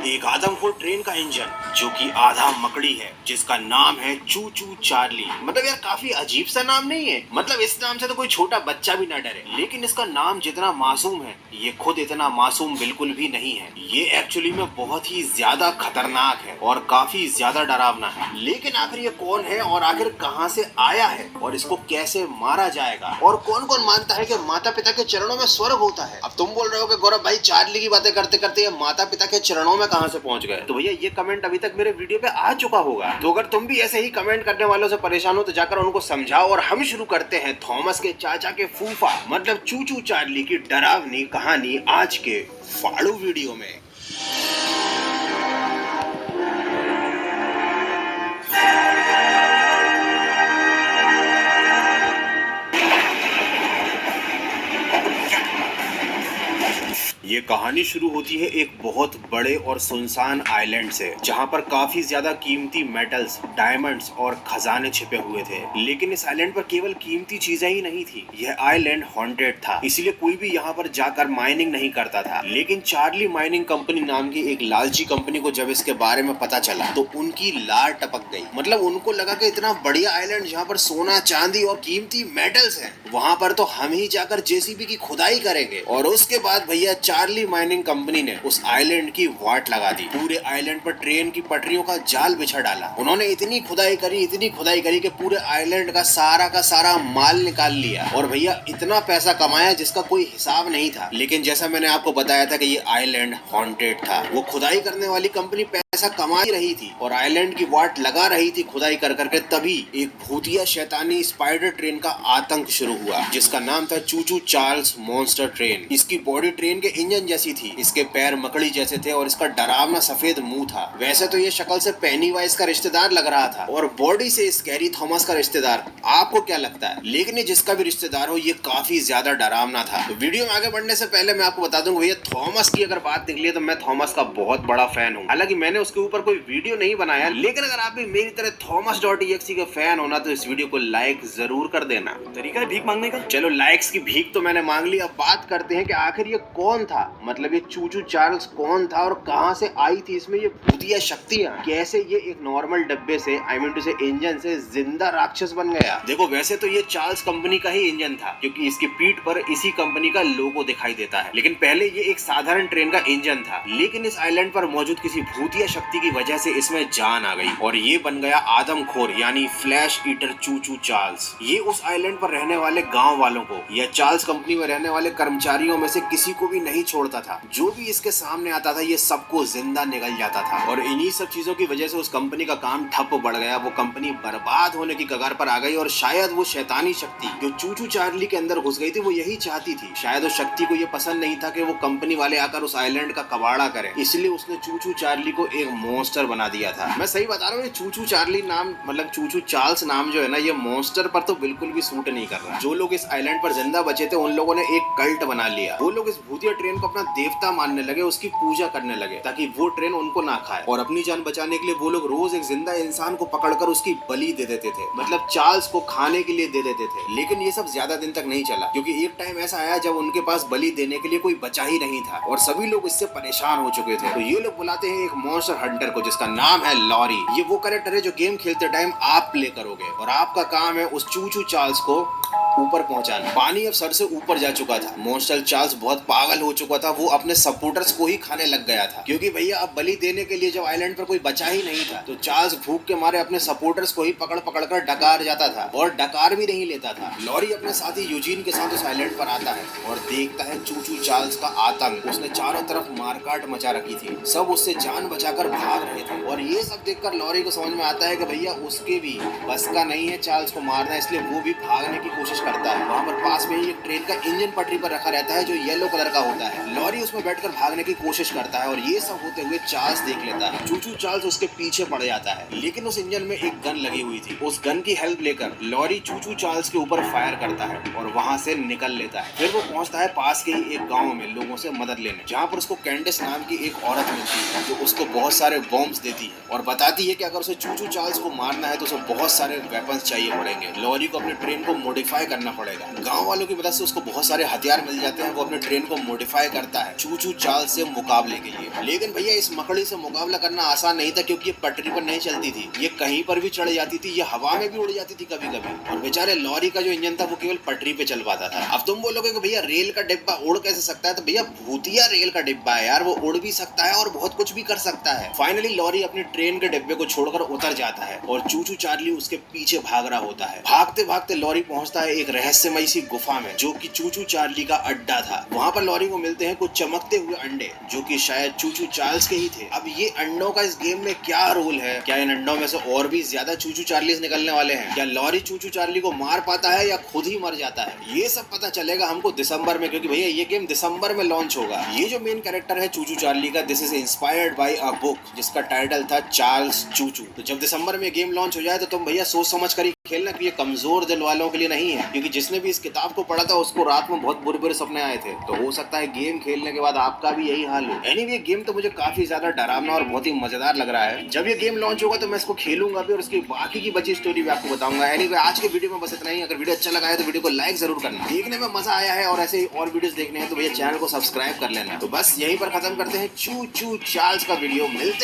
एक आदमखोर ट्रेन का इंजन जो कि आधा मकड़ी है, जिसका नाम है चू चू चार्ली। मतलब यार काफी अजीब सा नाम नहीं है? मतलब इस नाम से तो कोई छोटा बच्चा भी ना डरे। लेकिन इसका नाम जितना मासूम है, ये खुद इतना मासूम बिल्कुल भी नहीं है। ये एक्चुअली में बहुत ही ज्यादा खतरनाक है और काफी ज्यादा डरावना है। लेकिन आखिर ये कौन है और आखिर कहाँ से आया है और इसको कैसे मारा जाएगा? और कौन कौन मानता है कि माता पिता के चरणों में स्वर्ग होता है? अब तुम बोल रहे हो कि गौरव भाई चार्ली की बातें करते करते ये माता पिता के चरणों में कहां से पहुंच गए? तो भैया ये कमेंट अभी तक मेरे वीडियो पे आ चुका होगा। तो अगर तुम भी ऐसे ही कमेंट करने वालों से परेशान हो तो जाकर उनको समझाओ। और हम शुरू करते हैं थॉमस के चाचा के फूफा मतलब चू चू चार्ली की डरावनी कहानी आज के फाड़ू वीडियो में। ये कहानी शुरू होती है एक बहुत बड़े और सुनसान आइलैंड से, जहाँ पर काफी ज्यादा कीमती मेटल्स, डायमंड्स और खजाने छिपे हुए थे। लेकिन इस आइलैंड पर केवल कीमती चीजें ही नहीं थी, यह आइलैंड हॉन्टेड था, इसलिए कोई भी यहाँ पर जाकर माइनिंग नहीं करता था। लेकिन चार्ली माइनिंग कंपनी नाम की एक लालची कंपनी को जब इसके बारे में पता चला तो उनकी लार टपक गई। मतलब उनको लगा कि इतना बढ़िया आइलैंड जहाँ पर सोना, चांदी और कीमती मेटल्स हैं, वहाँ पर तो हम ही जाकर जेसीबी की खुदाई करेंगे। और उसके बाद भैया चार्ली माइनिंग कंपनी ने उस आइलैंड की वाट लगा दी। पूरे आइलैंड पर ट्रेन की पटरियों का जाल बिछा डाला। उन्होंने इतनी खुदाई करी कि पूरे आइलैंड का सारा माल निकाल लिया। और भैया इतना पैसा कमाया जिसका कोई हिसाब नहीं था। लेकिन जैसा मैंने आपको बताया था कि ये आइलैंड हॉन्टेड था, वो खुदाई करने वाली कंपनी पैसा कमा ही रही थी और आइलैंड की वाट लगा रही थी खुदाई कर करके। तभी एक भूतिया शैतानी स्पाइडर ट्रेन का आतंक शुरू हुआ, जिसका नाम था चू चू चार्ल्स मॉन्स्टर ट्रेन। इसकी बॉडी ट्रेन के इंजन जैसी थी, इसके पैर मकड़ी जैसे थे और इसका डरावना सफेद मुंह था। वैसे तो ये शक्ल से पेनीवाइज का रिश्तेदार लग रहा था और बॉडी से स्कैरी थॉमस का रिश्तेदार। आपको क्या लगता है? लेकिन ये जिसका भी रिश्तेदार हो, ये काफी ज्यादा डरावना था। तो वीडियो में आगे बढ़ने से पहले मैं आपको बता दूं भैया, थॉमस की अगर बात निकली है तो मैं थॉमस का बहुत बड़ा फैन हूँ। हालांकि मैंने उसके ऊपर कोई वीडियो नहीं बनाया, लेकिन अगर आप भी मेरी तरह थॉमस.exe के फैन होना तो इस वीडियो को लाइक जरूर कर देना। तरीका है भीख मांगने का? चलो लाइक्स की भीख तो मैंने मांग ली, अब बात करते हैं कि आखिर ये कौन था। मतलब ये चू चू चार्ल्स कौन था और कहां से आई थी इसमें ये भूतिया शक्तियां? कैसे ये एक नॉर्मल डब्बे से, आई मीन टू से इंजन से जिंदा राक्षस बन गया? देखो वैसे तो ये चार्ल्स कंपनी का ही इंजन था, क्योंकि इसकी पीठ पर इसी कंपनी का लोगो दिखाई देता है। लेकिन पहले ये एक साधारण ट्रेन का इंजन था। लेकिन इस आइलैंड पर मौजूद किसी भूतिया शक्ति की वजह से इसमें जान आ गई और ये बन गया आदमखोर यानी फ्लैश ईटर चू चू चार्ल्स। ये उस आइलैंड पर रहने वाले गाँव वालों को या चार्ल्स कंपनी में रहने वाले कर्मचारियों में से किसी को भी नहीं छोड़ता था। जो भी इसके सामने आता था ये सबको जिंदा निगल जाता था। और इन्हीं सब चीजों की वजह से उस कंपनी का काम ठप बढ़ गया। वो कंपनी बर्बाद होने की कगार पर आ गई और शायद वो शैतानी शक्ति जो चू चू चार्ली के अंदर घुस गई थी वो यही चाहती थी। शायद उस शक्ति को ये पसंद नहीं था कि वो कंपनी वाले आकर उस आइलैंड का कबाड़ा करें, इसलिए उसने चू चू चार्ली को एक मॉन्स्टर बना दिया था। मैं सही बता रहा हूँ, चू चू चार्ली नाम मतलब चू चू चार्ल्स नाम जो है ना, ये मॉन्स्टर पर तो बिल्कुल भी सूट नहीं कर रहा। जो लोग इस आइलैंड पर जिंदा बचे थे उन लोगों ने एक कल्ट बना लिया। वो लोग इस भूतिया ट्रेन को अपना देवता मानने लगे, उसकी पूजा करने लगे ताकि वो ट्रेन उनको ना खाए। और अपनी जान बचाने के लिए वो लोग रोज एक जिंदा इंसान को पकड़कर उसकी बलि दे देते थे, मतलब चार्ल्स को खाने के लिए दे देते थे। लेकिन ये सब ज्यादा दिन तक नहीं चला, क्योंकि एक टाइम ऐसा आया जब उनके पास बलि देने के लिए कोई बचा ही नहीं था और सभी लोग इससे परेशान हो चुके थे। तो ये लोग बुलाते हैं एक मॉन्स्टर हंटर को, जिसका नाम है लॉरी। ये वो कैरेक्टर है जो गेम खेलते टाइम आप प्ले करोगे और आपका काम है उस चू चू चार्ल्स को ऊपर पहुंचाना। पानी अब सर से ऊपर जा चुका था। मॉन्स्टर चार्ल्स बहुत पागल हो चुका था, वो अपने सपोर्टर्स को ही खाने लग गया था, क्योंकि भैया अब बलि देने के लिए जब आइलैंड पर कोई बचा ही नहीं था तो चार्ल्स भूख के मारे अपने सपोर्टर्स को ही पकड़ पकड़ कर डकार जाता था और डकार भी नहीं लेता था। लॉरी अपने साथी यूजीन के साथ उस आइलैंड पर आता है और देखता है चू चू चार्ल्स का आतंक। उसने चारों तरफ मारकाट मचा रखी थी, सब उससे जान बचाकर भाग रहे थे। और ये सब देखकर लॉरी को समझ में आता है कि भैया उसके भी बस का नहीं है चार्ल्स को मारना, इसलिए वो भी भागने की कोशिश करता है। वहाँ पर पास में ही एक ट्रेन का इंजन पटरी पर रखा रहता है जो येलो कलर का होता है। लॉरी उसमें बैठकर भागने की कोशिश करता है और ये सब होते हुए चार्ल्स देख लेता है। चू चू चार्ल्स उसके पीछे पड़ जाता है, लेकिन उस इंजन में एक गन लगी हुई थी। उस गन की हेल्प लेकर लॉरी चू चू चार्ल्स के ऊपर फायर करता है और वहाँ से निकल लेता है। फिर वो पहुँचता है पास के ही एक गाँव में लोगों से मदद लेने, जहाँ पर उसको कैंडिस नाम की एक औरत मिलती है जो उसको बहुत सारे बॉम्ब्स देती है और बताती है कि अगर उसे चू चू चार्ल्स को मारना है तो उसे बहुत सारे वेपन्स चाहिए पड़ेंगे। लॉरी को अपनी ट्रेन को मॉडिफाई करना पड़ेगा। गांव वालों की मदद से उसको बहुत सारे हथियार मिल जाते हैं। वो अपने ट्रेन को मॉडिफाई करता है चूचू चार्ल्स से मुकाबले के लिए। लेकिन भैया इस मकड़ी से मुकाबला करना आसान नहीं था, क्योंकि ये पटरी पर नहीं चलती थी, ये कहीं पर भी चढ़ जाती थी, ये हवा में भी उड़ जाती थी कभी कभी। और बेचारे लॉरी का जो इंजन था वो केवल पटरी पे चल पाता था। अब तुम बोलोगे कि भैया रेल का डिब्बा उड़ कैसे सकता है, तो भैया भूतिया रेल का डिब्बा है यार, वो उड़ भी सकता है और बहुत कुछ भी कर सकता है। फाइनली लॉरी अपनी ट्रेन के डिब्बे को छोड़कर उतर जाता है और चूचू चार्ली उसके पीछे भाग रहा होता है। भागते भागते लॉरी पहुंचता है एक रहस्यमयी सी गुफा में, जो कि चूचू चार्ली का अड्डा था। वहां पर लॉरी को मिलते हैं कुछ चमकते हुए अंडे, जो कि शायद चूचू चार्ल्स के ही थे। अब ये अंडों का इस गेम में क्या रोल है? क्या इन अंडों में से और भी ज्यादा चूचू चार्लीज निकलने वाले हैं? क्या लॉरी चूचू चार्ली को मार पाता है या खुद ही मर जाता है? ये सब पता चलेगा हमको दिसंबर में, क्योंकि भैया ये गेम दिसंबर में लॉन्च होगा। ये जो मेन कैरेक्टर है चूचू चार्ली का, this is inspired by a book जिसका टाइटल था चार्ल्स चूचू। तो जब दिसंबर में गेम लॉन्च हो जाए तो तुम भैया सोच समझ कर ही खेलना कि ये कमजोर दिल वालों के लिए नहीं है, क्योंकि जिसने भी इस किताब को पढ़ा था उसको रात में बहुत बुरे बुरे सपने आए थे। तो हो सकता है गेम खेलने के बाद आपका भी यही हाल हो। एनीवे गेम तो मुझे काफी ज्यादा डरावना और बहुत ही मजेदार लग रहा है। जब ये गेम लॉन्च होगा तो मैं इसको खेलूंगा भी और उसकी बाकी की बची स्टोरी भी आपको बताऊंगा। एनीवे आज के वीडियो में बस इतना ही। अगर वीडियो अच्छा लगा है तो वीडियो को लाइक जरूर करना। देखने में मजा आया है और ऐसे ही और वीडियोस देखने हैं तो भैया चैनल को सब्सक्राइब कर लेना। तो बस यहीं पर खत्म करते हैं चू चू चार्ल्स का वीडियो। मिलते